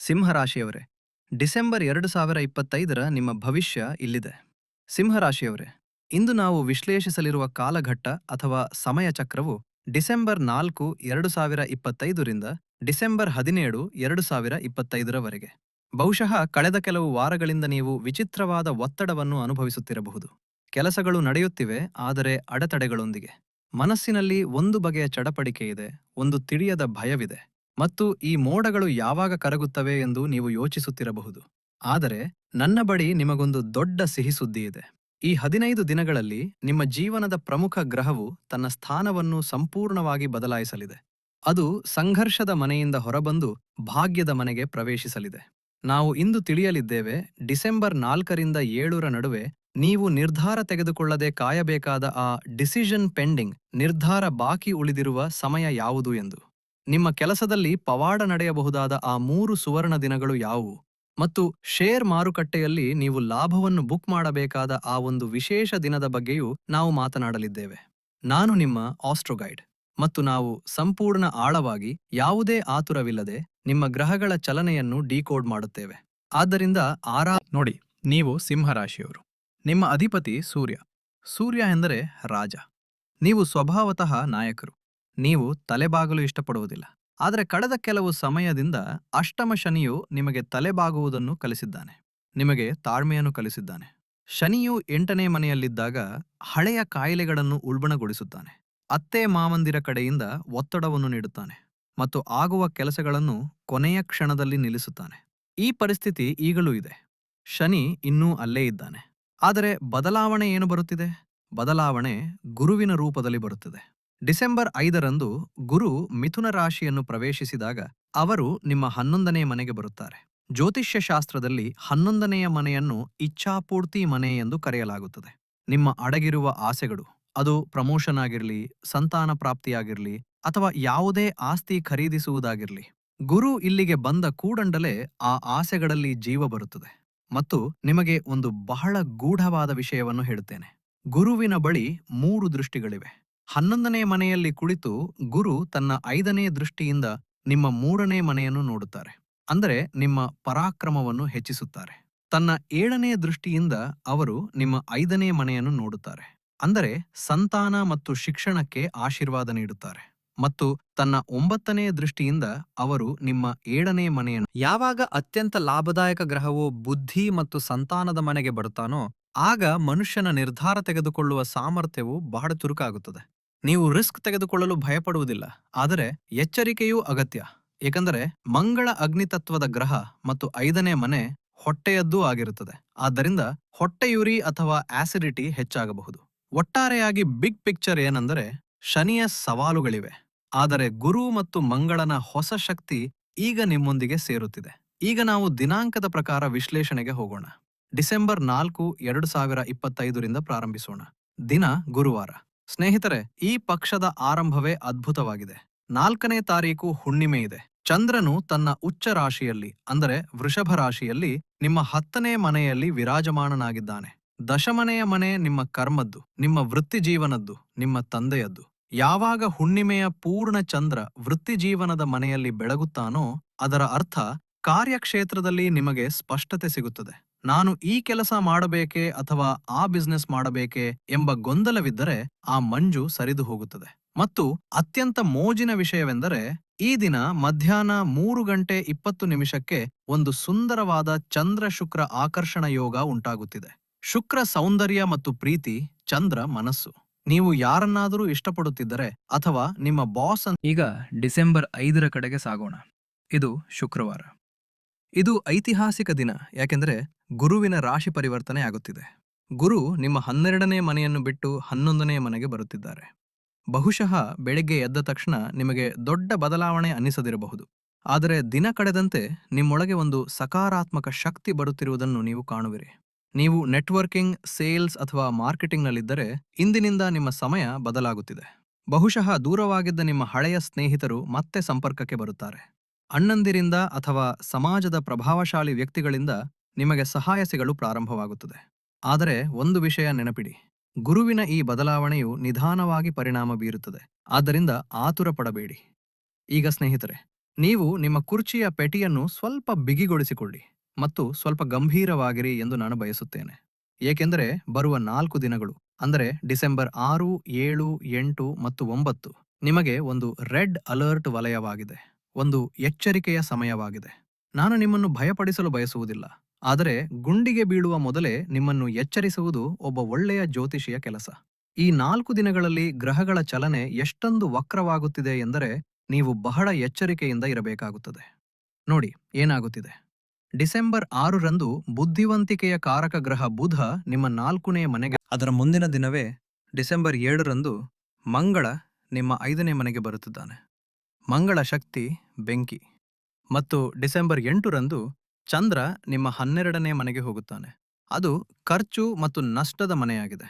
ಸಿಂಹರಾಶಿಯವರೇ, December 2025ರ ನಿಮ್ಮ ಭವಿಷ್ಯ ಇಲ್ಲಿದೆ. ಸಿಂಹರಾಶಿಯವರೇ, ಇಂದು ನಾವು ವಿಶ್ಲೇಷಿಸಲಿರುವ ಕಾಲಘಟ್ಟ ಅಥವಾ ಸಮಯ ಚಕ್ರವು ಡಿಸೆಂಬರ್ 4, 2025ರಿಂದ ಡಿಸೆಂಬರ್ 17, 2025ರವರೆಗೆ. ಬಹುಶಃ ಕಳೆದ ಕೆಲವು ವಾರಗಳಿಂದ ನೀವು ವಿಚಿತ್ರವಾದ ಒತ್ತಡವನ್ನು ಅನುಭವಿಸುತ್ತಿರಬಹುದು. ಕೆಲಸಗಳು ನಡೆಯುತ್ತಿವೆ, ಆದರೆ ಅಡೆತಡೆಗಳೊಂದಿಗೆ. ಮನಸ್ಸಿನಲ್ಲಿ ಒಂದು ಬಗೆಯ ಚಡಪಡಿಕೆ ಇದೆ, ಒಂದು ತಿಳಿಯದ ಭಯವಿದೆ. ಮತ್ತು ಈ ಮೋಡಗಳು ಯಾವಾಗ ಕರಗುತ್ತವೆ ಎಂದು ನೀವು ಯೋಚಿಸುತ್ತಿರಬಹುದು. ಆದರೆ ನನ್ನ ಬಳಿ ನಿಮಗೊಂದು ದೊಡ್ಡ ಸಿಹಿ ಸುದ್ದಿ ಇದೆ. ಈ 15 ದಿನಗಳಲ್ಲಿ ನಿಮ್ಮ ಜೀವನದ ಪ್ರಮುಖ ಗ್ರಹವು ತನ್ನ ಸ್ಥಾನವನ್ನು ಸಂಪೂರ್ಣವಾಗಿ ಬದಲಾಯಿಸಲಿದೆ. ಅದು ಸಂಘರ್ಷದ ಮನೆಯಿಂದ ಹೊರಬಂದು ಭಾಗ್ಯದ ಮನೆಗೆ ಪ್ರವೇಶಿಸಲಿದೆ. ನಾವು ಇಂದು ತಿಳಿಯಲಿದ್ದೇವೆ, ಡಿಸೆಂಬರ್ 4ರಿಂದ 7ರ ನಡುವೆ ನೀವು ನಿರ್ಧಾರ ತೆಗೆದುಕೊಳ್ಳದೆ ಕಾಯಬೇಕಾದ ಆ ಡಿಸಿಷನ್ ಪೆಂಡಿಂಗ್, ನಿರ್ಧಾರ ಬಾಕಿ ಉಳಿದಿರುವ ಸಮಯ ಯಾವುದು ಎಂದು. ನಿಮ್ಮ ಕೆಲಸದಲ್ಲಿ ಪವಾಡ ನಡೆಯಬಹುದಾದ ಆ 3 ಸುವರ್ಣ ದಿನಗಳು ಯಾವುವು? ಮತ್ತು ಶೇರ್ ಮಾರುಕಟ್ಟೆಯಲ್ಲಿ ನೀವು ಲಾಭವನ್ನು ಬುಕ್ ಮಾಡಬೇಕಾದ ಆ ಒಂದು ವಿಶೇಷ ದಿನದ ಬಗ್ಗೆಯೂ ನಾವು ಮಾತನಾಡಲಿದ್ದೇವೆ. ನಾನು ನಿಮ್ಮ ಆಸ್ಟ್ರೋಗೈಡ್, ಮತ್ತು ನಾವು ಸಂಪೂರ್ಣ ಆಳವಾಗಿ, ಯಾವುದೇ ಆತುರವಿಲ್ಲದೆ ನಿಮ್ಮ ಗ್ರಹಗಳ ಚಲನೆಯನ್ನು ಡಿಕೋಡ್ ಮಾಡುತ್ತೇವೆ. ಆದ್ದರಿಂದ ನೋಡಿ, ನೀವು ಸಿಂಹರಾಶಿಯವರು. ನಿಮ್ಮ ಅಧಿಪತಿ ಸೂರ್ಯ. ಸೂರ್ಯ ಎಂದರೆ ರಾಜ. ನೀವು ಸ್ವಭಾವತಃ ನಾಯಕರು. ನೀವು ತಲೆಬಾಗಲು ಇಷ್ಟಪಡುವುದಿಲ್ಲ. ಆದರೆ ಕಳೆದ ಕೆಲವು ಸಮಯದಿಂದ ಅಷ್ಟಮ ಶನಿಯು ನಿಮಗೆ ತಲೆಬಾಗುವುದನ್ನು ಕಲಿಸಿದ್ದಾನೆ. ನಿಮಗೆ ತಾಳ್ಮೆಯನ್ನು ಕಲಿಸಿದ್ದಾನೆ. ಶನಿಯು 8ನೇ ಮನೆಯಲ್ಲಿದ್ದಾಗ ಹಳೆಯ ಕಾಯಿಲೆಗಳನ್ನು ಉಲ್ಬಣಗೊಳಿಸುತ್ತಾನೆ. ಅತ್ತೆ ಮಾವಂದಿರ ಕಡೆಯಿಂದ ಒತ್ತಡವನ್ನು ನೀಡುತ್ತಾನೆ ಮತ್ತು ಆಗುವ ಕೆಲಸಗಳನ್ನು ಕೊನೆಯ ಕ್ಷಣದಲ್ಲಿ ನಿಲ್ಲಿಸುತ್ತಾನೆ. ಈ ಪರಿಸ್ಥಿತಿ ಈಗಲೂ ಇದೆ. ಶನಿ ಇನ್ನೂ ಅಲ್ಲೇ ಇದ್ದಾನೆ. ಆದರೆ ಬದಲಾವಣೆ ಏನು ಬರುತ್ತಿದೆ? ಬದಲಾವಣೆ ಗುರುವಿನ ರೂಪದಲ್ಲಿ ಬರುತ್ತದೆ. ಡಿಸೆಂಬರ್ 5ರಂದು ಗುರು ಮಿಥುನ ರಾಶಿಯನ್ನು ಪ್ರವೇಶಿಸಿದಾಗ ಅವರು ನಿಮ್ಮ 11ನೇ ಮನೆಗೆ ಬರುತ್ತಾರೆ. ಜ್ಯೋತಿಷ್ಯ ಶಾಸ್ತ್ರದಲ್ಲಿ 11ನೆಯ ಮನೆಯನ್ನು ಇಚ್ಛಾಪೂರ್ತಿ ಮನೆ ಎಂದು ಕರೆಯಲಾಗುತ್ತದೆ. ನಿಮ್ಮ ಅಡಗಿರುವ ಆಸೆಗಳು, ಅದು ಪ್ರಮೋಷನ್ ಆಗಿರಲಿ, ಸಂತಾನ ಪ್ರಾಪ್ತಿಯಾಗಿರಲಿ, ಅಥವಾ ಯಾವುದೇ ಆಸ್ತಿ ಖರೀದಿಸುವುದಾಗಿರಲಿ, ಗುರು ಇಲ್ಲಿಗೆ ಬಂದ ಕೂಡಂಡಲೇ ಆ ಆಸೆಗಳಲ್ಲಿ ಜೀವ ಬರುತ್ತದೆ. ಮತ್ತು ನಿಮಗೆ ಒಂದು ಬಹಳ ಗೂಢವಾದ ವಿಷಯವನ್ನು ಹೇಳುತ್ತೇನೆ. ಗುರುವಿನ ಬಳಿ 3 ದೃಷ್ಟಿಗಳಿವೆ. 11ನೇ ಮನೆಯಲ್ಲಿ ಕುಳಿತು ಗುರು ತನ್ನ 5ನೇ ದೃಷ್ಟಿಯಿಂದ ನಿಮ್ಮ 3ನೇ ಮನೆಯನ್ನು ನೋಡುತ್ತಾರೆ. ಅಂದರೆ ನಿಮ್ಮ ಪರಾಕ್ರಮವನ್ನು ಹೆಚ್ಚಿಸುತ್ತಾರೆ. ತನ್ನ 7ನೇ ದೃಷ್ಟಿಯಿಂದ ಅವರು ನಿಮ್ಮ 5ನೇ ಮನೆಯನ್ನು ನೋಡುತ್ತಾರೆ. ಅಂದರೆ ಸಂತಾನ ಮತ್ತು ಶಿಕ್ಷಣಕ್ಕೆ ಆಶೀರ್ವಾದ ನೀಡುತ್ತಾರೆ. ಮತ್ತು ತನ್ನ 9ನೇ ದೃಷ್ಟಿಯಿಂದ ಅವರು ನಿಮ್ಮ 7ನೇ ಮನೆಯನ್ನು. ಯಾವಾಗ ಅತ್ಯಂತ ಲಾಭದಾಯಕ ಗ್ರಹವು ಬುದ್ಧಿ ಮತ್ತು ಸಂತಾನದ ಮನೆಗೆ ಬರುತ್ತಾನೋ, ಆಗ ಮನುಷ್ಯನ ನಿರ್ಧಾರ ತೆಗೆದುಕೊಳ್ಳುವ ಸಾಮರ್ಥ್ಯವು ಬಹಳ ಚುರುಕಾಗುತ್ತದೆ. ನೀವು ರಿಸ್ಕ್ ತೆಗೆದುಕೊಳ್ಳಲು ಭಯಪಡುವುದಿಲ್ಲ, ಆದರೆ ಎಚ್ಚರಿಕೆಯೂ ಅಗತ್ಯ. ಏಕೆಂದರೆ ಮಂಗಳ ಅಗ್ನಿತತ್ವದ ಗ್ರಹ ಮತ್ತು 5ನೇ ಮನೆ ಹೊಟ್ಟೆಯದ್ದೂ ಆಗಿರುತ್ತದೆ. ಆದ್ದರಿಂದ ಹೊಟ್ಟೆಯುರಿ ಅಥವಾ ಆಸಿಡಿಟಿ ಹೆಚ್ಚಾಗಬಹುದು. ಒಟ್ಟಾರೆಯಾಗಿ ಬಿಗ್ ಪಿಕ್ಚರ್ ಏನೆಂದರೆ, ಶನಿಯ ಸವಾಲುಗಳಿವೆ, ಆದರೆ ಗುರು ಮತ್ತು ಮಂಗಳನ ಹೊಸ ಶಕ್ತಿ ಈಗ ನಿಮ್ಮೊಂದಿಗೆ ಸೇರುತ್ತಿದೆ. ಈಗ ನಾವು ದಿನಾಂಕದ ಪ್ರಕಾರ ವಿಶ್ಲೇಷಣೆಗೆ ಹೋಗೋಣ. ಡಿಸೆಂಬರ್ 4, 2025ರಿಂದ ಪ್ರಾರಂಭಿಸೋಣ. ದಿನ ಗುರುವಾರ. ಸ್ನೇಹಿತರೆ, ಈ ಪಕ್ಷದ ಆರಂಭವೇ ಅದ್ಭುತವಾಗಿದೆ. 4ನೇ ತಾರೀಕು ಹುಣ್ಣಿಮೆ ಇದೆ. ಚಂದ್ರನು ತನ್ನ ಉಚ್ಚ ರಾಶಿಯಲ್ಲಿ, ಅಂದರೆ ವೃಷಭ ರಾಶಿಯಲ್ಲಿ, ನಿಮ್ಮ 10ನೇ ಮನೆಯಲ್ಲಿ ವಿರಾಜಮಾನನಾಗಿದ್ದಾನೆ. ದಶಮನೆಯ ಮನೆ ನಿಮ್ಮ ಕರ್ಮದ್ದು, ನಿಮ್ಮ ವೃತ್ತಿ ಜೀವನದ್ದು, ನಿಮ್ಮ ತಂದೆಯದ್ದು. ಯಾವಾಗ ಹುಣ್ಣಿಮೆಯ ಪೂರ್ಣ ಚಂದ್ರ ವೃತ್ತಿಜೀವನದ ಮನೆಯಲ್ಲಿ ಬೆಳಗುತ್ತಾನೋ, ಅದರ ಅರ್ಥ ಕಾರ್ಯಕ್ಷೇತ್ರದಲ್ಲಿ ನಿಮಗೆ ಸ್ಪಷ್ಟತೆ ಸಿಗುತ್ತದೆ. ನಾನು ಈ ಕೆಲಸ ಮಾಡಬೇಕೇ ಅಥವಾ ಆ ಬಿಸ್ನೆಸ್ ಮಾಡಬೇಕೇ ಎಂಬ ಗೊಂದಲವಿದ್ದರೆ ಆ ಮಂಜು ಸರಿದು ಹೋಗುತ್ತದೆ. ಮತ್ತು ಅತ್ಯಂತ ಮೋಜಿನ ವಿಷಯವೆಂದರೆ, ಈ ದಿನ ಮಧ್ಯಾಹ್ನ 3:20 ಒಂದು ಸುಂದರವಾದ ಚಂದ್ರ ಶುಕ್ರ ಆಕರ್ಷಣ ಯೋಗ ಉಂಟಾಗುತ್ತಿದೆ. ಶುಕ್ರ ಸೌಂದರ್ಯ ಮತ್ತು ಪ್ರೀತಿ, ಚಂದ್ರ ಮನಸ್ಸು. ನೀವು ಯಾರನ್ನಾದರೂ ಇಷ್ಟಪಡುತ್ತಿದ್ದರೆ ಅಥವಾ ನಿಮ್ಮ ಬಾಸ್ ಈಗ ಡಿಸೆಂಬರ್ 5ರ ಕಡೆಗೆ ಸಾಗೋಣ. ಇದು ಶುಕ್ರವಾರ. ಇದು ಐತಿಹಾಸಿಕ ದಿನ, ಯಾಕೆಂದರೆ ಗುರುವಿನ ರಾಶಿ ಪರಿವರ್ತನೆ ಆಗುತ್ತಿದೆ. ಗುರು ನಿಮ್ಮ 12ನೇ ಮನೆಯನ್ನು ಬಿಟ್ಟು 11ನೇ ಮನೆಗೆ ಬರುತ್ತಿದ್ದಾರೆ. ಬಹುಶಃ ಬೆಳಗ್ಗೆ ಎದ್ದ ತಕ್ಷಣ ನಿಮಗೆ ದೊಡ್ಡ ಬದಲಾವಣೆ ಅನ್ನಿಸದಿರಬಹುದು. ಆದರೆ ದಿನ ಕಳೆದಂತೆ ನಿಮ್ಮೊಳಗೆ ಒಂದು ಸಕಾರಾತ್ಮಕ ಶಕ್ತಿ ಬರುತ್ತಿರುವುದನ್ನು ನೀವು ಕಾಣುವಿರಿ. ನೀವು ನೆಟ್ವರ್ಕಿಂಗ್, ಸೇಲ್ಸ್ ಅಥವಾ ಮಾರ್ಕೆಟಿಂಗ್ನಲ್ಲಿದ್ದರೆ ಇಂದಿನಿಂದ ನಿಮ್ಮ ಸಮಯ ಬದಲಾಗುತ್ತಿದೆ. ಬಹುಶಃ ದೂರವಾಗಿದ್ದ ನಿಮ್ಮ ಹಳೆಯ ಸ್ನೇಹಿತರು ಮತ್ತೆ ಸಂಪರ್ಕಕ್ಕೆ ಬರುತ್ತಾರೆ. ಅಣ್ಣಂದಿರಿಂದ ಅಥವಾ ಸಮಾಜದ ಪ್ರಭಾವಶಾಲಿ ವ್ಯಕ್ತಿಗಳಿಂದ ನಿಮಗೆ ಸಹಾಯ ಸಿಗಲು ಪ್ರಾರಂಭವಾಗುತ್ತದೆ. ಆದರೆ ಒಂದು ವಿಷಯ ನೆನಪಿಡಿ, ಗುರುವಿನ ಈ ಬದಲಾವಣೆಯು ನಿಧಾನವಾಗಿ ಪರಿಣಾಮ ಬೀರುತ್ತದೆ. ಆದ್ದರಿಂದ ಆತುರ ಪಡಬೇಡಿ. ಈಗ ಸ್ನೇಹಿತರೆ, ನೀವು ನಿಮ್ಮ ಕುರ್ಚಿಯ ಪೆಟಿಯನ್ನು ಸ್ವಲ್ಪ ಬಿಗಿಗೊಳಿಸಿಕೊಳ್ಳಿ ಮತ್ತು ಸ್ವಲ್ಪ ಗಂಭೀರವಾಗಿರಿ ಎಂದು ನಾನು ಬಯಸುತ್ತೇನೆ. ಏಕೆಂದರೆ ಬರುವ 4 ದಿನಗಳು ಅಂದರೆ ಡಿಸೆಂಬರ್ 6, 7, 8 ಮತ್ತು 9 ನಿಮಗೆ ಒಂದು ರೆಡ್ ಅಲರ್ಟ್ ವಲಯವಾಗಿದೆ. ಒಂದು ಎಚ್ಚರಿಕೆಯ ಸಮಯವಾಗಿದೆ. ನಾನು ನಿಮ್ಮನ್ನು ಭಯಪಡಿಸಲು ಬಯಸುವುದಿಲ್ಲ. ಆದರೆ ಗುಂಡಿಗೆ ಬೀಳುವ ಮೊದಲೇ ನಿಮ್ಮನ್ನು ಎಚ್ಚರಿಸುವುದು ಒಬ್ಬ ಒಳ್ಳೆಯ ಜ್ಯೋತಿಷಿಯ ಕೆಲಸ. ಈ 4 ದಿನಗಳಲ್ಲಿ ಗ್ರಹಗಳ ಚಲನೆ ಎಷ್ಟೊಂದು ವಕ್ರವಾಗುತ್ತಿದೆ ಎಂದರೆ ನೀವು ಬಹಳ ಎಚ್ಚರಿಕೆಯಿಂದ ಇರಬೇಕಾಗುತ್ತದೆ. ನೋಡಿ ಏನಾಗುತ್ತಿದೆ. ಡಿಸೆಂಬರ್ 6ರಂದು ಬುದ್ಧಿವಂತಿಕೆಯ ಕಾರಕ ಗ್ರಹ ಬುಧ ನಿಮ್ಮ 4ನೇ ಮನೆಗೆ, ಅದರ ಮುಂದಿನ ದಿನವೇ ಡಿಸೆಂಬರ್ 7ರಂದು ಮಂಗಳ ನಿಮ್ಮ 5ನೇ ಮನೆಗೆ ಬರುತ್ತಿದ್ದಾನೆ. ಮಂಗಳ ಶಕ್ತಿ ಬೆಂಕಿ. ಮತ್ತು ಡಿಸೆಂಬರ್ 8ರಂದು ಚಂದ್ರ ನಿಮ್ಮ 12ನೇ ಮನೆಗೆ ಹೋಗುತ್ತಾನೆ. ಅದು ಖರ್ಚು ಮತ್ತು ನಷ್ಟದ ಮನೆಯಾಗಿದೆ.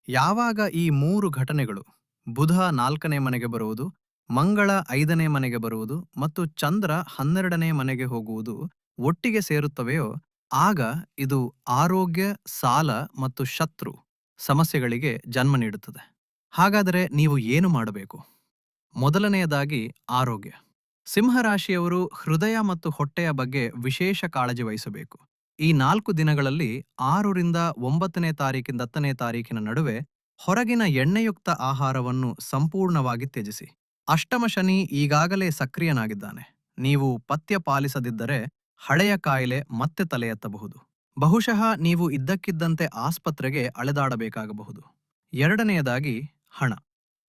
ಯಾವಾಗ ಈ 3 ಘಟನೆಗಳು ಬುಧ 4ನೇ ಮನೆಗೆ ಬರುವುದು, ಮಂಗಳ 5ನೇ ಮನೆಗೆ ಬರುವುದು ಮತ್ತು ಚಂದ್ರ 12ನೇ ಮನೆಗೆ ಹೋಗುವುದು ಒಟ್ಟಿಗೆ ಸೇರುತ್ತವೆಯೋ ಆಗ ಇದು ಆರೋಗ್ಯ, ಸಾಲ ಮತ್ತು ಶತ್ರು ಸಮಸ್ಯೆಗಳಿಗೆ ಜನ್ಮ ನೀಡುತ್ತದೆ. ಹಾಗಾದರೆ ನೀವು ಏನು ಮಾಡಬೇಕು? ಮೊದಲನೆಯದಾಗಿ ಆರೋಗ್ಯ. ಸಿಂಹರಾಶಿಯವರು ಹೃದಯ ಮತ್ತು ಹೊಟ್ಟೆಯ ಬಗ್ಗೆ ವಿಶೇಷ ಕಾಳಜಿ ವಹಿಸಬೇಕು. ಈ 4 ದಿನಗಳಲ್ಲಿ 6ರಿಂದ 9ನೇ ತಾರೀಕಿಂದ 10ನೇ ತಾರೀಕಿನ ನಡುವೆ ಹೊರಗಿನ ಎಣ್ಣೆಯುಕ್ತ ಆಹಾರವನ್ನು ಸಂಪೂರ್ಣವಾಗಿ ತ್ಯಜಿಸಿ. ಅಷ್ಟಮ ಶನಿ ಈಗಾಗಲೇ ಸಕ್ರಿಯನಾಗಿದ್ದಾನೆ. ನೀವು ಪಥ್ಯ ಪಾಲಿಸದಿದ್ದರೆ ಹಳೆಯ ಕಾಯಿಲೆ ಮತ್ತೆ ತಲೆ ಎತ್ತಬಹುದು. ಬಹುಶಃ ನೀವು ಇದ್ದಕ್ಕಿದ್ದಂತೆ ಆಸ್ಪತ್ರೆಗೆ ಅಲೆದಾಡಬೇಕಾಗಬಹುದು. ಎರಡನೆಯದಾಗಿ ಹಣ.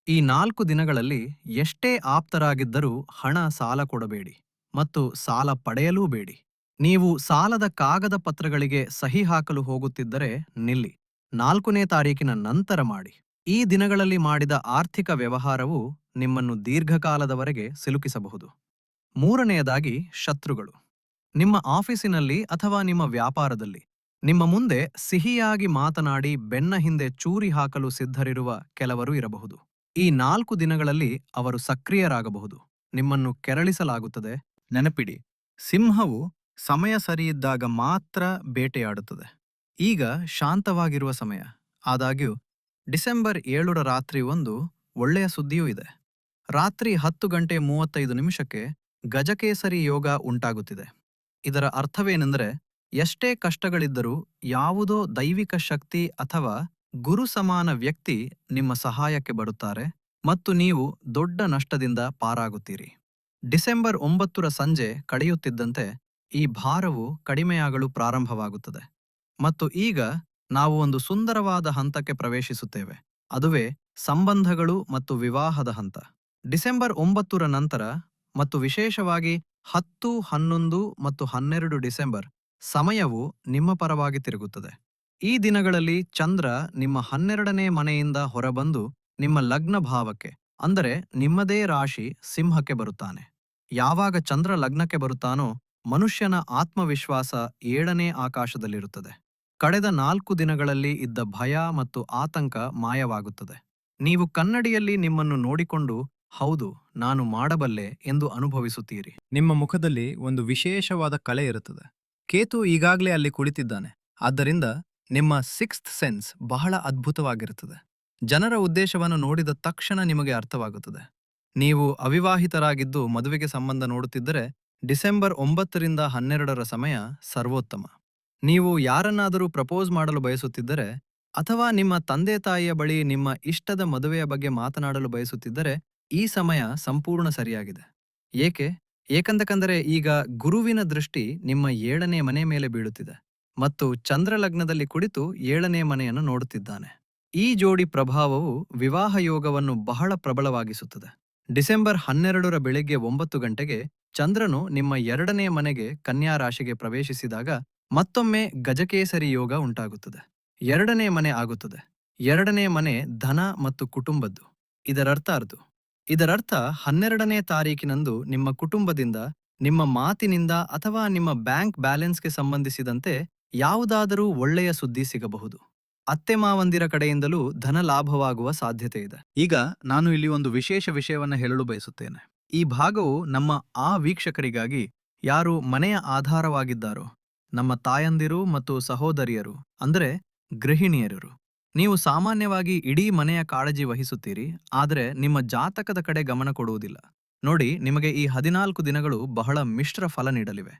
ಈ 4 ದಿನಗಳಲ್ಲಿ ಎಷ್ಟೇ ಆಪ್ತರಾಗಿದ್ದರೂ ಹಣ ಸಾಲ ಕೊಡಬೇಡಿ ಮತ್ತು ಸಾಲ ಪಡೆಯಲೂ ಬೇಡಿ. ನೀವು ಸಾಲದ ಕಾಗದ ಪತ್ರಗಳಿಗೆ ಸಹಿ ಹಾಕಲು ಹೋಗುತ್ತಿದ್ದರೆ ನಿಲ್ಲಿ. 4ನೇ ತಾರೀಕಿನ ನಂತರ ಮಾಡಿ. ಈ ದಿನಗಳಲ್ಲಿ ಮಾಡಿದ ಆರ್ಥಿಕ ವ್ಯವಹಾರವು ನಿಮ್ಮನ್ನು ದೀರ್ಘಕಾಲದವರೆಗೆ ಸಿಲುಕಿಸಬಹುದು. ಮೂರನೆಯದಾಗಿ ಶತ್ರುಗಳು. ನಿಮ್ಮ ಆಫೀಸಿನಲ್ಲಿ ಅಥವಾ ನಿಮ್ಮ ವ್ಯಾಪಾರದಲ್ಲಿ ನಿಮ್ಮ ಮುಂದೆ ಸಿಹಿಯಾಗಿ ಮಾತನಾಡಿ ಬೆನ್ನ ಹಿಂದೆ ಚೂರಿ ಹಾಕಲು ಸಿದ್ಧರಿರುವ ಕೆಲವರು ಇರಬಹುದು. ಈ 4 ದಿನಗಳಲ್ಲಿ ಅವರು ಸಕ್ರಿಯರಾಗಬಹುದು. ನಿಮ್ಮನ್ನು ಕೆರಳಿಸಲಾಗುತ್ತದೆ. ನೆನಪಿಡಿ, ಸಿಂಹವು ಸಮಯ ಸರಿಯಿದ್ದಾಗ ಮಾತ್ರ ಬೇಟೆಯಾಡುತ್ತದೆ. ಈಗ ಶಾಂತವಾಗಿರುವ ಸಮಯ. ಆದಾಗ್ಯೂ ಡಿಸೆಂಬರ್ 7ರ ರಾತ್ರಿ ಒಂದು ಒಳ್ಳೆಯ ಸುದ್ದಿಯೂ ಇದೆ. ರಾತ್ರಿ 10:35 ಗಜಕೇಸರಿ ಯೋಗ ಉಂಟಾಗುತ್ತಿದೆ. ಇದರ ಅರ್ಥವೇನೆಂದರೆ ಎಷ್ಟೇ ಕಷ್ಟಗಳಿದ್ದರೂ ಯಾವುದೋ ದೈವಿಕ ಶಕ್ತಿ ಅಥವಾ ಗುರು ಸಮಾನ ವ್ಯಕ್ತಿ ನಿಮ್ಮ ಸಹಾಯಕ್ಕೆ ಬರುತ್ತಾರೆ ಮತ್ತು ನೀವು ದೊಡ್ಡ ನಷ್ಟದಿಂದ ಪಾರಾಗುತ್ತೀರಿ. ಡಿಸೆಂಬರ್ 9ರ ಸಂಜೆ ಕಳೆಯುತ್ತಿದ್ದಂತೆ ಈ ಭಾರವು ಕಡಿಮೆಯಾಗಲು ಪ್ರಾರಂಭವಾಗುತ್ತದೆ ಮತ್ತು ಈಗ ನಾವು ಒಂದು ಸುಂದರವಾದ ಹಂತಕ್ಕೆ ಪ್ರವೇಶಿಸುತ್ತೇವೆ. ಅದುವೇ ಸಂಬಂಧಗಳು ಮತ್ತು ವಿವಾಹದ ಹಂತ. ಡಿಸೆಂಬರ್ 9ರ ನಂತರ ಮತ್ತು ವಿಶೇಷವಾಗಿ 10, 11 ಮತ್ತು 12 ಡಿಸೆಂಬರ್ ಸಮಯವು ನಿಮ್ಮ ಪರವಾಗಿ ತಿರುಗುತ್ತದೆ. ಈ ದಿನಗಳಲ್ಲಿ ಚಂದ್ರ ನಿಮ್ಮ 12ನೇ ಮನೆಯಿಂದ ಹೊರಬಂದು ನಿಮ್ಮ ಲಗ್ನ ಭಾವಕ್ಕೆ ಅಂದರೆ ನಿಮ್ಮದೇ ರಾಶಿ ಸಿಂಹಕ್ಕೆ ಬರುತ್ತಾನೆ. ಯಾವಾಗ ಚಂದ್ರ ಲಗ್ನಕ್ಕೆ ಬರುತ್ತಾನೋ ಮನುಷ್ಯನ ಆತ್ಮವಿಶ್ವಾಸ 7ನೇ ಆಕಾಶದಲ್ಲಿರುತ್ತದೆ. ಕಳೆದ 4 ದಿನಗಳಲ್ಲಿ ಇದ್ದ ಭಯ ಮತ್ತು ಆತಂಕ ಮಾಯವಾಗುತ್ತದೆ. ನೀವು ಕನ್ನಡಿಯಲ್ಲಿ ನಿಮ್ಮನ್ನು ನೋಡಿಕೊಂಡು ಹೌದು ನಾನು ಮಾಡಬಲ್ಲೆ ಎಂದು ಅನುಭವಿಸುತ್ತೀರಿ. ನಿಮ್ಮ ಮುಖದಲ್ಲಿ ಒಂದು ವಿಶೇಷವಾದ ಕಲೆ ಇರುತ್ತದೆ. ಕೇತು ಈಗಾಗಲೇ ಅಲ್ಲಿ ಕುಳಿತಿದ್ದಾನೆ. ಆದ್ದರಿಂದ ನಿಮ್ಮ 6th ಸೆನ್ಸ್ ಬಹಳ ಅದ್ಭುತವಾಗಿರುತ್ತದೆ. ಜನರ ಉದ್ದೇಶವನ್ನು ನೋಡಿದ ತಕ್ಷಣ ನಿಮಗೆ ಅರ್ಥವಾಗುತ್ತದೆ. ನೀವು ಅವಿವಾಹಿತರಾಗಿದ್ದು ಮದುವೆಗೆ ಸಂಬಂಧ ನೋಡುತ್ತಿದ್ದರೆ ಡಿಸೆಂಬರ್ 9ರಿಂದ 12ರ ಸಮಯ ಸರ್ವೋತ್ತಮ. ನೀವು ಯಾರನ್ನಾದರೂ ಪ್ರಪೋಸ್ ಮಾಡಲು ಬಯಸುತ್ತಿದ್ದರೆ ಅಥವಾ ನಿಮ್ಮ ತಂದೆ ತಾಯಿಯ ಬಳಿ ನಿಮ್ಮ ಇಷ್ಟದ ಮದುವೆಯ ಬಗ್ಗೆ ಮಾತನಾಡಲು ಬಯಸುತ್ತಿದ್ದರೆ ಈ ಸಮಯ ಸಂಪೂರ್ಣ ಸರಿಯಾಗಿದೆ. ಏಕೆಂದರೆ ಈಗ ಗುರುವಿನ ದೃಷ್ಟಿ ನಿಮ್ಮ 7ನೇ ಮನೆ ಮೇಲೆ ಬೀಳುತ್ತಿದೆ ಮತ್ತು ಚಂದ್ರ ಲಗ್ನದಲ್ಲಿ ಕುಳಿತು 7ನೇ ಮನೆಯನ್ನು ನೋಡುತ್ತಿದ್ದಾನೆ. ಈ ಜೋಡಿ ಪ್ರಭಾವವು ವಿವಾಹ ಯೋಗವನ್ನು ಬಹಳ ಪ್ರಬಲವಾಗಿಸುತ್ತದೆ. ಡಿಸೆಂಬರ್ 12ರ ಬೆಳಿಗ್ಗೆ 9 ಗಂಟೆಗೆ ಚಂದ್ರನು ನಿಮ್ಮ 2ನೇ ಮನೆಗೆ ಕನ್ಯಾ ರಾಶಿಗೆ ಪ್ರವೇಶಿಸಿದಾಗ ಮತ್ತೊಮ್ಮೆ ಗಜಕೇಸರಿ ಯೋಗ ಉಂಟಾಗುತ್ತದೆ. 2ನೇ ಮನೆ ಆಗುತ್ತದೆ. 2ನೇ ಮನೆ ಧನ ಮತ್ತು ಕುಟುಂಬದ್ದು. ಇದರರ್ಥ 12ನೇ ತಾರೀಕಿನಂದು ನಿಮ್ಮ ಕುಟುಂಬದಿಂದ, ನಿಮ್ಮ ಮಾತಿನಿಂದ ಅಥವಾ ನಿಮ್ಮ ಬ್ಯಾಂಕ್ ಬ್ಯಾಲೆನ್ಸ್ಗೆ ಸಂಬಂಧಿಸಿದಂತೆ ಯಾವುದಾದರೂ ಒಳ್ಳೆಯ ಸುದ್ದಿ ಸಿಗಬಹುದು. ಅತ್ತೆ ಮಾವಂದಿರ ಕಡೆಯಿಂದಲೂ ಧನ ಲಾಭವಾಗುವ ಸಾಧ್ಯತೆ ಇದೆ. ಈಗ ನಾನು ಇಲ್ಲಿ ಒಂದು ವಿಶೇಷ ವಿಷಯವನ್ನು ಹೇಳಲು ಬಯಸುತ್ತೇನೆ. ಈ ಭಾಗವು ನಮ್ಮ ಆ ವೀಕ್ಷಕರಿಗಾಗಿ ಯಾರು ಮನೆಯ ಆಧಾರವಾಗಿದ್ದಾರೋ, ನಮ್ಮ ತಾಯಂದಿರು ಮತ್ತು ಸಹೋದರಿಯರು ಅಂದರೆ ಗೃಹಿಣಿಯರು. ನೀವು ಸಾಮಾನ್ಯವಾಗಿ ಇಡೀ ಮನೆಯ ಕಾಳಜಿ ವಹಿಸುತ್ತೀರಿ, ಆದರೆ ನಿಮ್ಮ ಜಾತಕದ ಕಡೆ ಗಮನ ಕೊಡುವುದಿಲ್ಲ. ನೋಡಿ, ನಿಮಗೆ ಈ 14 ದಿನಗಳು ಬಹಳ ಮಿಶ್ರ ಫಲ ನೀಡಲಿವೆ.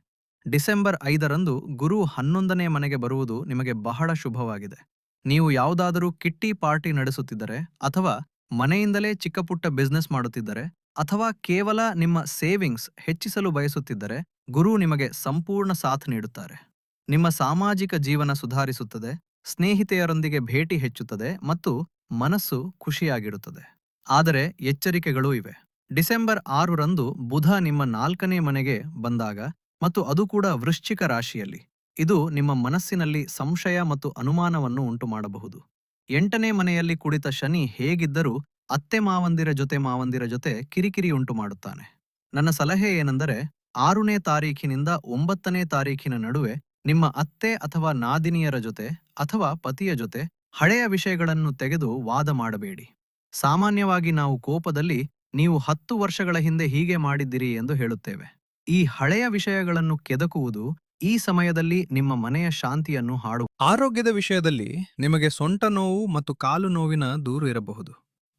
ಡಿಸೆಂಬರ್ 5ರಂದು ಗುರು 11ನೇ ಮನೆಗೆ ಬರುವುದು ನಿಮಗೆ ಬಹಳ ಶುಭವಾಗಿದೆ. ನೀವು ಯಾವುದಾದರೂ ಕಿಟ್ಟಿ ಪಾರ್ಟಿ ನಡೆಸುತ್ತಿದ್ದರೆ, ಅಥವಾ ಮನೆಯಿಂದಲೇ ಚಿಕ್ಕಪುಟ್ಟ ಬಿಸ್ನೆಸ್ ಮಾಡುತ್ತಿದ್ದರೆ, ಅಥವಾ ಕೇವಲ ನಿಮ್ಮ ಸೇವಿಂಗ್ಸ್ ಹೆಚ್ಚಿಸಲು ಬಯಸುತ್ತಿದ್ದರೆ, ಗುರು ನಿಮಗೆ ಸಂಪೂರ್ಣ ಸಾಥ್ ನೀಡುತ್ತಾರೆ. ನಿಮ್ಮ ಸಾಮಾಜಿಕ ಜೀವನ ಸುಧಾರಿಸುತ್ತದೆ, ಸ್ನೇಹಿತೆಯರೊಂದಿಗೆ ಭೇಟಿ ಹೆಚ್ಚುತ್ತದೆ ಮತ್ತು ಮನಸ್ಸು ಖುಷಿಯಾಗಿರುತ್ತದೆ. ಆದರೆ ಎಚ್ಚರಿಕೆಗಳೂ ಇವೆ. ಡಿಸೆಂಬರ್ 6ರಂದು ಬುಧ ನಿಮ್ಮ 4ನೇ ಮನೆಗೆ ಬಂದಾಗ, ಮತ್ತು ಅದು ಕೂಡ ವೃಶ್ಚಿಕ ರಾಶಿಯಲ್ಲಿ, ಇದು ನಿಮ್ಮ ಮನಸ್ಸಿನಲ್ಲಿ ಸಂಶಯ ಮತ್ತು ಅನುಮಾನವನ್ನು ಉಂಟುಮಾಡಬಹುದು. 8ನೇ ಮನೆಯಲ್ಲಿ ಕುಳಿತ ಶನಿ ಹೇಗಿದ್ದರೂ ಅತ್ತೆ ಮಾವಂದಿರ ಜೊತೆ ಕಿರಿಕಿರಿ ಉಂಟು ಮಾಡುತ್ತಾನೆ. ನನ್ನ ಸಲಹೆ ಏನೆಂದರೆ, 6ನೇ ತಾರೀಖಿನಿಂದ 9ನೇ ತಾರೀಖಿನ ನಡುವೆ ನಿಮ್ಮ ಅತ್ತೆ ಅಥವಾ ನಾದಿನಿಯರ ಜೊತೆ ಅಥವಾ ಪತಿಯ ಜೊತೆ ಹಳೆಯ ವಿಷಯಗಳನ್ನು ತೆಗೆದು ವಾದ ಮಾಡಬೇಡಿ. ಸಾಮಾನ್ಯವಾಗಿ ನಾವು ಕೋಪದಲ್ಲಿ ನೀವು 10 ವರ್ಷಗಳ ಹಿಂದೆ ಹೀಗೆ ಮಾಡಿದ್ದಿರಿ ಎಂದು ಹೇಳುತ್ತೇವೆ. ಈ ಹಳೆಯ ವಿಷಯಗಳನ್ನು ಕೆದಕುವುದು ಈ ಸಮಯದಲ್ಲಿ ನಿಮ್ಮ ಮನೆಯ ಶಾಂತಿಯನ್ನು ಹಾಳು. ಆರೋಗ್ಯದ ವಿಷಯದಲ್ಲಿ ನಿಮಗೆ ಸೊಂಟ ನೋವು ಮತ್ತು ಕಾಲು ನೋವಿನ ದೂರು ಇರಬಹುದು.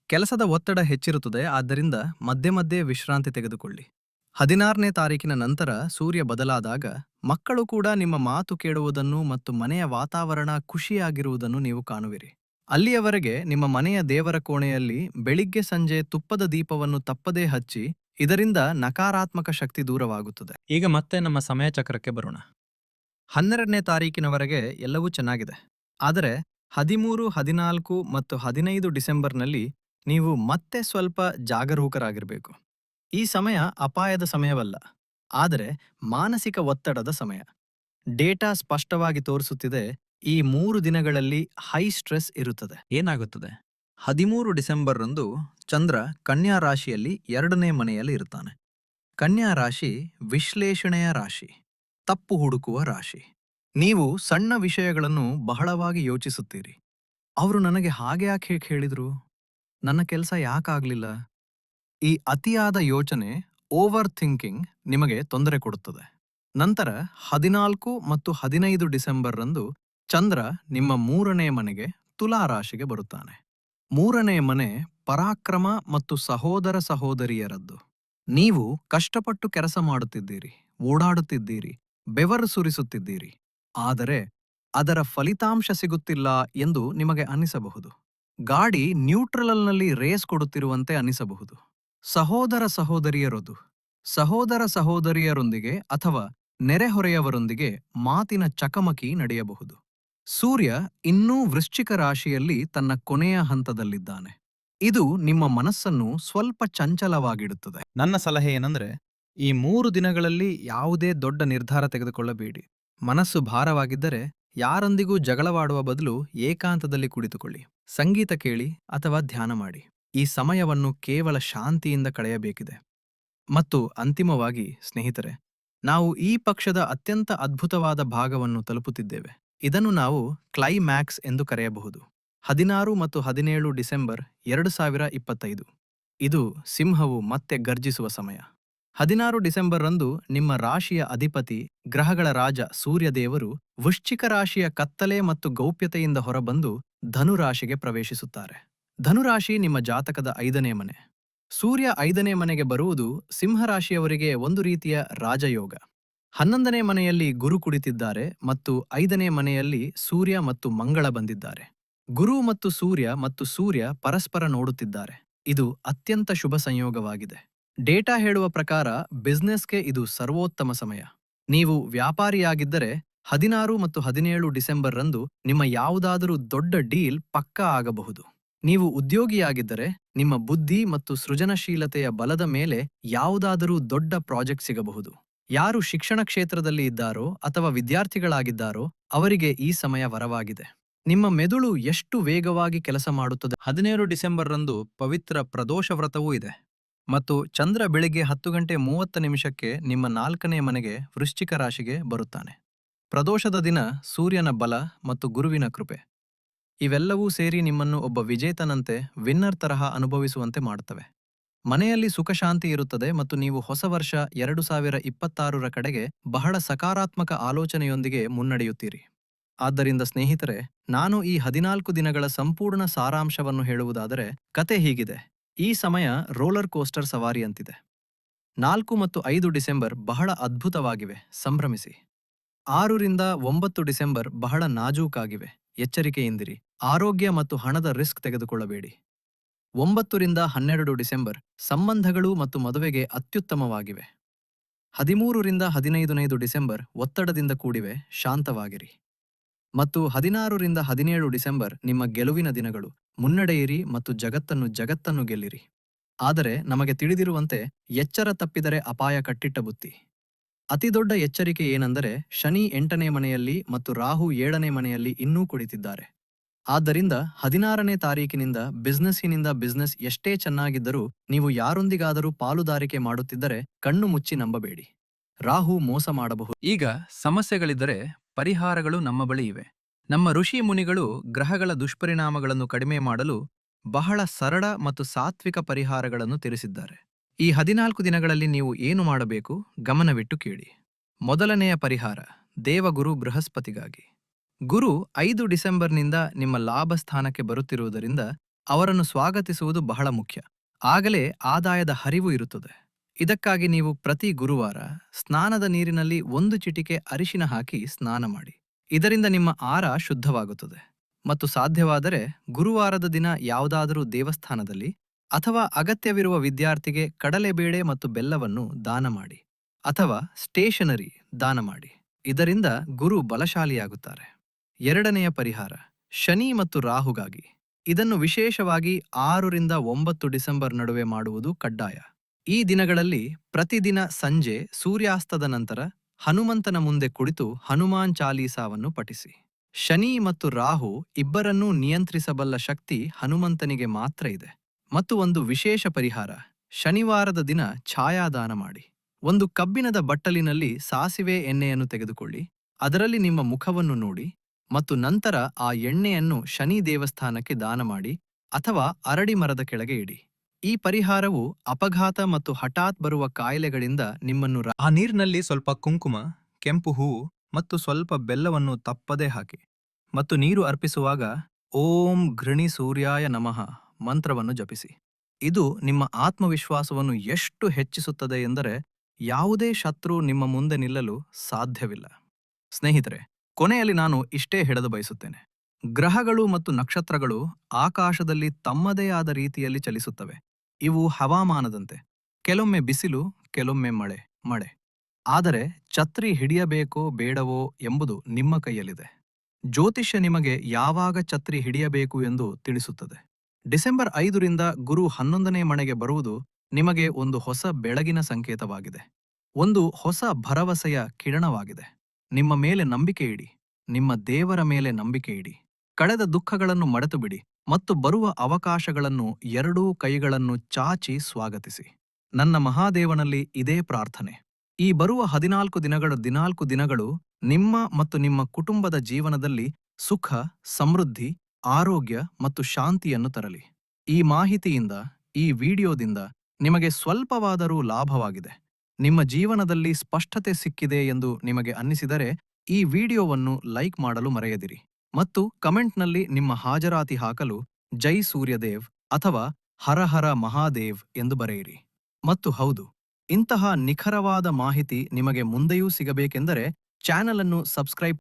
ಕೆಲಸದ ಒತ್ತಡ ಹೆಚ್ಚಿರುತ್ತದೆ, ಆದ್ದರಿಂದ ಮಧ್ಯೆ ಮಧ್ಯೆ ವಿಶ್ರಾಂತಿ ತೆಗೆದುಕೊಳ್ಳಿ. 16ನೇ ತಾರೀಕಿನ ನಂತರ ಸೂರ್ಯ ಬದಲಾದಾಗ ಮಕ್ಕಳು ಕೂಡ ನಿಮ್ಮ ಮಾತು ಕೇಳುವುದನ್ನು ಮತ್ತು ಮನೆಯ ವಾತಾವರಣ ಖುಷಿಯಾಗಿರುವುದನ್ನು ನೀವು ಕಾಣುವಿರಿ. ಅಲ್ಲಿಯವರೆಗೆ ನಿಮ್ಮ ಮನೆಯ ದೇವರ ಕೋಣೆಯಲ್ಲಿ ಬೆಳಿಗ್ಗೆ ಸಂಜೆ ತುಪ್ಪದ ದೀಪವನ್ನು ತಪ್ಪದೇ ಹಚ್ಚಿ, ಇದರಿಂದ ನಕಾರಾತ್ಮಕ ಶಕ್ತಿ ದೂರವಾಗುತ್ತದೆ. ಈಗ ಮತ್ತೆ ನಮ್ಮ ಸಮಯ ಚಕ್ರಕ್ಕೆ ಬರೋಣ. 12ನೇ ತಾರೀಕಿನವರೆಗೆ ಎಲ್ಲವೂ ಚೆನ್ನಾಗಿದೆ. ಆದರೆ 13, 14 ಮತ್ತು 15 ಡಿಸೆಂಬರ್ನಲ್ಲಿ ನೀವು ಮತ್ತೆ ಸ್ವಲ್ಪ ಜಾಗರೂಕರಾಗಿರಬೇಕು. ಈ ಸಮಯ ಅಪಾಯದ ಸಮಯವಲ್ಲ, ಆದರೆ ಮಾನಸಿಕ ಒತ್ತಡದ ಸಮಯ. ಡೇಟಾ ಸ್ಪಷ್ಟವಾಗಿ ತೋರಿಸುತ್ತಿದೆ, ಈ 3 ದಿನಗಳಲ್ಲಿ ಹೈ ಸ್ಟ್ರೆಸ್ ಇರುತ್ತದೆ. ಏನಾಗುತ್ತದೆ? 13 ಡಿಸೆಂಬರ್ರಂದು ಚಂದ್ರ ಕನ್ಯಾ ರಾಶಿಯಲ್ಲಿ 2ನೇ ಮನೆಯಲ್ಲಿ ಇರುತ್ತಾನೆ. ಕನ್ಯಾ ರಾಶಿ ವಿಶ್ಲೇಷಣೆಯ ರಾಶಿ, ತಪ್ಪು ಹುಡುಕುವ ರಾಶಿ. ನೀವು ಸಣ್ಣ ವಿಷಯಗಳನ್ನು ಬಹಳವಾಗಿ ಯೋಚಿಸುತ್ತೀರಿ. ಅವರು ನನಗೆ ಹಾಗೆ ಯಾಕೆ ಹೇಳಿದ್ರು? ನನ್ನ ಕೆಲಸ ಯಾಕಾಗ್ಲಿಲ್ಲ? ಈ ಅತಿಯಾದ ಯೋಚನೆ, ಓವರ್ ಥಿಂಕಿಂಗ್, ನಿಮಗೆ ತೊಂದರೆ ಕೊಡುತ್ತದೆ. ನಂತರ 14 ಮತ್ತು 15 ಡಿಸೆಂಬರ್ರಂದು ಚಂದ್ರ ನಿಮ್ಮ 3ನೇ ಮನೆಗೆ, ತುಲಾ ರಾಶಿಗೆ ಬರುತ್ತಾನೆ. 3ನೇ ಮನೆ ಪರಾಕ್ರಮ ಮತ್ತು ಸಹೋದರ ಸಹೋದರಿಯರದ್ದು. ನೀವು ಕಷ್ಟಪಟ್ಟು ಕೆಲಸ ಮಾಡುತ್ತಿದ್ದೀರಿ, ಓಡಾಡುತ್ತಿದ್ದೀರಿ, ಬೆವರು ಸುರಿಸುತ್ತಿದ್ದೀರಿ. ಆದರೆ ಅದರ ಫಲಿತಾಂಶ ಸಿಗುತ್ತಿಲ್ಲ ಎಂದು ನಿಮಗೆ ಅನ್ನಿಸಬಹುದು. ಗಾಡಿ ನ್ಯೂಟ್ರಲ್ನಲ್ಲಿ ರೇಸ್ ಕೊಡುತ್ತಿರುವಂತೆ ಅನ್ನಿಸಬಹುದು. ಸಹೋದರ ಸಹೋದರಿಯರೊಂದಿಗೆ ಅಥವಾ ನೆರೆಹೊರೆಯವರೊಂದಿಗೆ ಮಾತಿನ ಚಕಮಕಿ ನಡೆಯಬಹುದು. ಸೂರ್ಯ ಇನ್ನೂ ವೃಶ್ಚಿಕ ರಾಶಿಯಲ್ಲಿ ತನ್ನ ಕೊನೆಯ ಹಂತದಲ್ಲಿದ್ದಾನೆ. ಇದು ನಿಮ್ಮ ಮನಸ್ಸನ್ನು ಸ್ವಲ್ಪ ಚಂಚಲವಾಗಿಡುತ್ತದೆ. ನನ್ನ ಸಲಹೆ ಏನೆಂದರೆ, ಈ 3 ದಿನಗಳಲ್ಲಿ ಯಾವುದೇ ದೊಡ್ಡ ನಿರ್ಧಾರ ತೆಗೆದುಕೊಳ್ಳಬೇಡಿ. ಮನಸ್ಸು ಭಾರವಾಗಿದ್ದರೆ ಯಾರೊಂದಿಗೂ ಜಗಳವಾಡುವ ಬದಲು ಏಕಾಂತದಲ್ಲಿ ಕುಳಿತುಕೊಳ್ಳಿ, ಸಂಗೀತ ಕೇಳಿ ಅಥವಾ ಧ್ಯಾನ ಮಾಡಿ. ಈ ಸಮಯವನ್ನು ಕೇವಲ ಶಾಂತಿಯಿಂದ ಕಳೆಯಬೇಕಿದೆ. ಮತ್ತು ಅಂತಿಮವಾಗಿ, ಸ್ನೇಹಿತರೆ, ನಾವು ಈ ಪಕ್ಷದ ಅತ್ಯಂತ ಅದ್ಭುತವಾದ ಭಾಗವನ್ನು ತಲುಪುತ್ತಿದ್ದೇವೆ. ಇದನ್ನು ನಾವು ಕ್ಲೈಮ್ಯಾಕ್ಸ್ ಎಂದು ಕರೆಯಬಹುದು. 16 ಮತ್ತು 17 ಡಿಸೆಂಬರ್ 2025. ಇದು ಸಿಂಹವು ಮತ್ತೆ ಗರ್ಜಿಸುವ ಸಮಯ. 16 ಡಿಸೆಂಬರ್ರಂದು ನಿಮ್ಮ ರಾಶಿಯ ಅಧಿಪತಿ, ಗ್ರಹಗಳ ರಾಜ ಸೂರ್ಯದೇವರು ವೃಶ್ಚಿಕ ರಾಶಿಯ ಕತ್ತಲೆ ಮತ್ತು ಗೌಪ್ಯತೆಯಿಂದ ಹೊರಬಂದು ಧನುರಾಶಿಗೆ ಪ್ರವೇಶಿಸುತ್ತಾರೆ. ಧನುರಾಶಿ ನಿಮ್ಮ ಜಾತಕದ 5ನೇ ಮನೆ. ಸೂರ್ಯ 5ನೇ ಮನೆಗೆ ಬರುವುದು ಸಿಂಹರಾಶಿಯವರಿಗೆ ಒಂದು ರೀತಿಯ ರಾಜಯೋಗ. 11ನೇ ಮನೆಯಲ್ಲಿ ಗುರು ಕುಳಿತಿದ್ದಾರೆ ಮತ್ತು 5ನೇ ಮನೆಯಲ್ಲಿ ಸೂರ್ಯ ಮತ್ತು ಮಂಗಳ ಬಂದಿದ್ದಾರೆ. ಗುರು ಮತ್ತು ಸೂರ್ಯ ಪರಸ್ಪರ ನೋಡುತ್ತಿದ್ದಾರೆ. ಇದು ಅತ್ಯಂತ ಶುಭ ಸಂಯೋಗವಾಗಿದೆ. ಡೇಟಾ ಹೇಳುವ ಪ್ರಕಾರ ಬಿಸ್ನೆಸ್ಗೆ ಇದು ಸರ್ವೋತ್ತಮ ಸಮಯ. ನೀವು ವ್ಯಾಪಾರಿಯಾಗಿದ್ದರೆ 16 ಮತ್ತು 17 ಡಿಸೆಂಬರ್ರಂದು ನಿಮ್ಮ ಯಾವುದಾದರೂ ದೊಡ್ಡ ಡೀಲ್ ಪಕ್ಕಾ ಆಗಬಹುದು. ನೀವು ಉದ್ಯೋಗಿಯಾಗಿದ್ದರೆ ನಿಮ್ಮ ಬುದ್ಧಿ ಮತ್ತು ಸೃಜನಶೀಲತೆಯ ಬಲದ ಮೇಲೆ ಯಾವುದಾದರೂ ದೊಡ್ಡ ಪ್ರಾಜೆಕ್ಟ್ ಸಿಗಬಹುದು. ಯಾರು ಶಿಕ್ಷಣ ಕ್ಷೇತ್ರದಲ್ಲಿ ಇದ್ದಾರೋ ಅಥವಾ ವಿದ್ಯಾರ್ಥಿಗಳಾಗಿದ್ದಾರೋ ಅವರಿಗೆ ಈ ಸಮಯ ವರವಾಗಿದೆ. ನಿಮ್ಮ ಮೆದುಳು ಎಷ್ಟು ವೇಗವಾಗಿ ಕೆಲಸ ಮಾಡುತ್ತದೆ. 17 ಡಿಸೆಂಬರ್ರಂದು ಪವಿತ್ರ ಪ್ರದೋಷ ವ್ರತವೂ ಇದೆ ಮತ್ತು ಚಂದ್ರ ಬೆಳಿಗ್ಗೆ 10:30 ನಿಮ್ಮ 4ನೇ ಮನೆಗೆ, ವೃಶ್ಚಿಕ ರಾಶಿಗೆ ಬರುತ್ತಾನೆ. ಪ್ರದೋಷದ ದಿನ ಸೂರ್ಯನ ಬಲ ಮತ್ತು ಗುರುವಿನ ಕೃಪೆ ಇವೆಲ್ಲವೂ ಸೇರಿ ನಿಮ್ಮನ್ನು ಒಬ್ಬ ವಿಜೇತನಂತೆ, ವಿನ್ನರ್ ತರಹ ಅನುಭವಿಸುವಂತೆ ಮಾಡುತ್ತವೆ. ಮನೆಯಲ್ಲಿ ಸುಖಶಾಂತಿ ಇರುತ್ತದೆ ಮತ್ತು ನೀವು ಹೊಸ ವರ್ಷ 2026ರ ಕಡೆಗೆ ಬಹಳ ಸಕಾರಾತ್ಮಕ ಆಲೋಚನೆಯೊಂದಿಗೆ ಮುನ್ನಡೆಯುತ್ತೀರಿ. ಆದ್ದರಿಂದ ಸ್ನೇಹಿತರೆ, ನಾನು ಈ 14 ದಿನಗಳ ಸಂಪೂರ್ಣ ಸಾರಾಂಶವನ್ನು ಹೇಳುವುದಾದರೆ, ಕತೆ ಹೀಗಿದೆ. ಈ ಸಮಯ ರೋಲರ್ ಕೋಸ್ಟರ್ ಸವಾರಿಯಂತಿದೆ. 4 ಮತ್ತು 5 ಡಿಸೆಂಬರ್ ಬಹಳ ಅದ್ಭುತವಾಗಿವೆ, ಸಂಭ್ರಮಿಸಿ. 6 ರಿಂದ 9 ಡಿಸೆಂಬರ್ ಬಹಳ ನಾಜೂಕಾಗಿವೆ, ಎಚ್ಚರಿಕೆಯಿಂದಿರಿ. ಆರೋಗ್ಯ ಮತ್ತು ಹಣದ ರಿಸ್ಕ್ ತೆಗೆದುಕೊಳ್ಳಬೇಡಿ. 9 ರಿಂದ 12 ಡಿಸೆಂಬರ್ ಸಂಬಂಧಗಳು ಮತ್ತು ಮದುವೆಗೆ ಅತ್ಯುತ್ತಮವಾಗಿವೆ. 13 ರಿಂದ 15 ಡಿಸೆಂಬರ್ ಒತ್ತಡದಿಂದ ಕೂಡಿವೆ, ಶಾಂತವಾಗಿರಿ. ಮತ್ತು 16 ರಿಂದ 17 ಡಿಸೆಂಬರ್ ನಿಮ್ಮ ಗೆಲುವಿನ ದಿನಗಳು, ಮುನ್ನಡೆಯಿರಿ ಮತ್ತು ಜಗತ್ತನ್ನು ಗೆಲ್ಲಿರಿ. ಆದರೆ ನಮಗೆ ತಿಳಿದಿರುವಂತೆ ಎಚ್ಚರ ತಪ್ಪಿದರೆ ಅಪಾಯ ಕಟ್ಟಿಟ್ಟ ಬುತ್ತಿ. ಅತಿದೊಡ್ಡ ಎಚ್ಚರಿಕೆ ಏನೆಂದರೆ ಶನಿ 8ನೇ ಮನೆಯಲ್ಲಿ ಮತ್ತು ರಾಹು 7ನೇ ಮನೆಯಲ್ಲಿ ಇನ್ನೂ ಕುಳಿತಿದ್ದಾರೆ. ಆದ್ದರಿಂದ 16ನೇ ತಾರೀಕಿನಿಂದ ಬಿಸ್ನೆಸ್ ಎಷ್ಟೇ ಚೆನ್ನಾಗಿದ್ದರೂ ನೀವು ಯಾರೊಂದಿಗಾದರೂ ಪಾಲುದಾರಿಕೆ ಮಾಡುತ್ತಿದ್ದರೆ ಕಣ್ಣು ಮುಚ್ಚಿ ನಂಬಬೇಡಿ. ರಾಹು ಮೋಸ ಮಾಡಬಹುದು. ಈಗ ಸಮಸ್ಯೆಗಳಿದ್ದರೆ ಪರಿಹಾರಗಳು ನಮ್ಮ ಬಳಿ ಇವೆ. ನಮ್ಮ ಋಷಿ ಮುನಿಗಳು ಗ್ರಹಗಳ ದುಷ್ಪರಿಣಾಮಗಳನ್ನು ಕಡಿಮೆ ಮಾಡಲು ಬಹಳ ಸರಳ ಮತ್ತು ಸಾತ್ವಿಕ ಪರಿಹಾರಗಳನ್ನು ತಿಳಿಸಿದ್ದಾರೆ. ಈ 14 ದಿನಗಳಲ್ಲಿ ನೀವು ಏನು ಮಾಡಬೇಕು ಗಮನವಿಟ್ಟು ಕೇಳಿ. ಮೊದಲನೆಯ ಪರಿಹಾರ ದೇವಗುರು ಬೃಹಸ್ಪತಿಗಾಗಿ. ಗುರು 5 ಡಿಸೆಂಬರ್ನಿಂದ ನಿಮ್ಮ ಲಾಭ ಸ್ಥಾನಕ್ಕೆ ಬರುತ್ತಿರುವುದರಿಂದ ಅವರನ್ನು ಸ್ವಾಗತಿಸುವುದು ಬಹಳ ಮುಖ್ಯ. ಆಗಲೇ ಆದಾಯದ ಹರಿವು ಇರುತ್ತದೆ. ಇದಕ್ಕಾಗಿ ನೀವು ಪ್ರತಿ ಗುರುವಾರ ಸ್ನಾನದ ನೀರಿನಲ್ಲಿ 1 ಚಿಟಿಕೆ ಅರಿಶಿನ ಹಾಕಿ ಸ್ನಾನ ಮಾಡಿ. ಇದರಿಂದ ನಿಮ್ಮ ಆರ ಶುದ್ಧವಾಗುತ್ತದೆ. ಮತ್ತು ಸಾಧ್ಯವಾದರೆ ಗುರುವಾರದ ದಿನ ಯಾವುದಾದರೂ ದೇವಸ್ಥಾನದಲ್ಲಿ ಅಥವಾ ಅಗತ್ಯವಿರುವ ವಿದ್ಯಾರ್ಥಿಗೆ ಕಡಲೆಬೇಳೆ ಮತ್ತು ಬೆಲ್ಲವನ್ನು ದಾನ ಮಾಡಿ, ಅಥವಾ ಸ್ಟೇಷನರಿ ದಾನ ಮಾಡಿ. ಇದರಿಂದ ಗುರು ಬಲಶಾಲಿಯಾಗುತ್ತಾರೆ. ಎರಡನೆಯ ಪರಿಹಾರ ಶನಿ ಮತ್ತು ರಾಹುಗಾಗಿ. ಇದನ್ನು ವಿಶೇಷವಾಗಿ 6 ರಿಂದ 9 ಡಿಸೆಂಬರ್ ನಡುವೆ ಮಾಡುವುದು ಕಡ್ಡಾಯ. ಈ ದಿನಗಳಲ್ಲಿ ಪ್ರತಿದಿನ ಸಂಜೆ ಸೂರ್ಯಾಸ್ತದ ನಂತರ ಹನುಮಂತನ ಮುಂದೆ ಕುಳಿತು ಹನುಮಾನ್ ಚಾಲೀಸಾವನ್ನು ಪಠಿಸಿ. ಶನಿ ಮತ್ತು ರಾಹು ಇಬ್ಬರನ್ನೂ ನಿಯಂತ್ರಿಸಬಲ್ಲ ಶಕ್ತಿ ಹನುಮಂತನಿಗೆ ಮಾತ್ರ ಇದೆ. ಮತ್ತು ಒಂದು ವಿಶೇಷ ಪರಿಹಾರ, ಶನಿವಾರದ ದಿನ ಛಾಯಾದಾನ ಮಾಡಿ. ಒಂದು ಕಬ್ಬಿಣದ ಬಟ್ಟಲಿನಲ್ಲಿ ಸಾಸಿವೆ ಎಣ್ಣೆಯನ್ನು ತೆಗೆದುಕೊಳ್ಳಿ, ಅದರಲ್ಲಿ ನಿಮ್ಮ ಮುಖವನ್ನು ನೋಡಿ ಮತ್ತು ನಂತರ ಆ ಎಣ್ಣೆಯನ್ನು ಶನಿ ದೇವಸ್ಥಾನಕ್ಕೆ ದಾನ ಮಾಡಿ ಅಥವಾ ಅರಳಿ ಮರದ ಕೆಳಗೆ ಇಡಿ. ಈ ಪರಿಹಾರವು ಅಪಘಾತ ಮತ್ತು ಹಠಾತ್ ಬರುವ ಕಾಯಿಲೆಗಳಿಂದ ನಿಮ್ಮನ್ನು ಆ ನೀರಿನಲ್ಲಿ ಸ್ವಲ್ಪ ಕುಂಕುಮ, ಕೆಂಪು ಹೂವು ಮತ್ತು ಸ್ವಲ್ಪ ಬೆಲ್ಲವನ್ನು ತಪ್ಪದೇ ಹಾಕಿ ಮತ್ತು ನೀರು ಅರ್ಪಿಸುವಾಗ ಓಂ ಘೃಣಿ ಸೂರ್ಯಾಯ ನಮಃ ಮಂತ್ರವನ್ನು ಜಪಿಸಿ. ಇದು ನಿಮ್ಮ ಆತ್ಮವಿಶ್ವಾಸವನ್ನು ಎಷ್ಟು ಹೆಚ್ಚಿಸುತ್ತದೆ ಎಂದರೆ ಯಾವುದೇ ಶತ್ರು ನಿಮ್ಮ ಮುಂದೆ ನಿಲ್ಲಲು ಸಾಧ್ಯವಿಲ್ಲ. ಸ್ನೇಹಿತರೆ, ಕೊನೆಯಲ್ಲಿ ನಾನು ಇಷ್ಟೇ ಹೇಳಲು ಬಯಸುತ್ತೇನೆ. ಗ್ರಹಗಳು ಮತ್ತು ನಕ್ಷತ್ರಗಳು ಆಕಾಶದಲ್ಲಿ ತಮ್ಮದೇ ಆದ ರೀತಿಯಲ್ಲಿ ಚಲಿಸುತ್ತವೆ. ಇವು ಹವಾಮಾನದಂತೆ, ಕೆಲವೊಮ್ಮೆ ಬಿಸಿಲು, ಕೆಲವೊಮ್ಮೆ ಮಳೆ. ಆದರೆ ಛತ್ರಿ ಹಿಡಿಯಬೇಕೋ ಬೇಡವೋ ಎಂಬುದು ನಿಮ್ಮ ಕೈಯಲ್ಲಿದೆ. ಜ್ಯೋತಿಷ್ಯ ನಿಮಗೆ ಯಾವಾಗ ಛತ್ರಿ ಹಿಡಿಯಬೇಕು ಎಂದು ತಿಳಿಸುತ್ತದೆ. ಡಿಸೆಂಬರ್ 5 ರಿಂದ ಗುರು 11ನೇ ಮನೆಗೆ ಬರುವುದು ನಿಮಗೆ ಒಂದು ಹೊಸ ಬೆಳಗಿನ ಸಂಕೇತವಾಗಿದೆ. ಒಂದು ಹೊಸ ಭರವಸೆಯ ಕಿರಣವಾಗಿದೆ. ನಿಮ್ಮ ಮೇಲೆ ನಂಬಿಕೆ ಇಡಿ, ನಿಮ್ಮ ದೇವರ ಮೇಲೆ ನಂಬಿಕೆ ಇಡಿ. ಕಳೆದ ದುಃಖಗಳನ್ನು ಮರೆತುಬಿಡಿ ಮತ್ತು ಬರುವ ಅವಕಾಶಗಳನ್ನು ಎರಡೂ ಕೈಗಳನ್ನು ಚಾಚಿ ಸ್ವಾಗತಿಸಿ. ನನ್ನ ಮಹಾದೇವನಲ್ಲಿ ಇದೇ ಪ್ರಾರ್ಥನೆ. ಈ ಬರುವ 14 ದಿನಗಳು ನಿಮ್ಮ ಮತ್ತು ನಿಮ್ಮ ಕುಟುಂಬದ ಜೀವನದಲ್ಲಿ ಸುಖ, ಸಮೃದ್ಧಿ, ಆರೋಗ್ಯ ಮತ್ತು ಶಾಂತಿಯನ್ನು ತರಲಿ. ಈ ಮಾಹಿತಿಯಿಂದ, ಈ ವಿಡಿಯೋದಿಂದ ನಿಮಗೆ ಸ್ವಲ್ಪವಾದರೂ ಲಾಭವಾಗಿದೆ, ನಿಮ್ಮ ಜೀವನದಲ್ಲಿ ಸ್ಪಷ್ಟತೆ ಸಿಕ್ಕಿದೆ ಎಂದು ನಿಮಗೆ ಅನ್ನಿಸಿದರೆ ಈ ವಿಡಿಯೋವನ್ನು ಲೈಕ್ ಮಾಡಲು ಮರೆಯದಿರಿ ಮತ್ತು ಕಮೆಂಟ್ನಲ್ಲಿ ನಿಮ್ಮ ಹಾಜರಾತಿ ಹಾಕಲು ಜೈ ಸೂರ್ಯದೇವ್ ಅಥವಾ ಹರ ಹರ ಮಹಾದೇವ್ ಎಂದು ಬರೆಯಿರಿ. ಮತ್ತು ಹೌದು, ಇಂತಹ ನಿಖರವಾದ ಮಾಹಿತಿ ನಿಮಗೆ ಮುಂದೆಯೂ ಸಿಗಬೇಕೆಂದರೆ ಚಾನಲ್ ಅನ್ನು ಸಬ್ಸ್ಕ್ರೈಬ್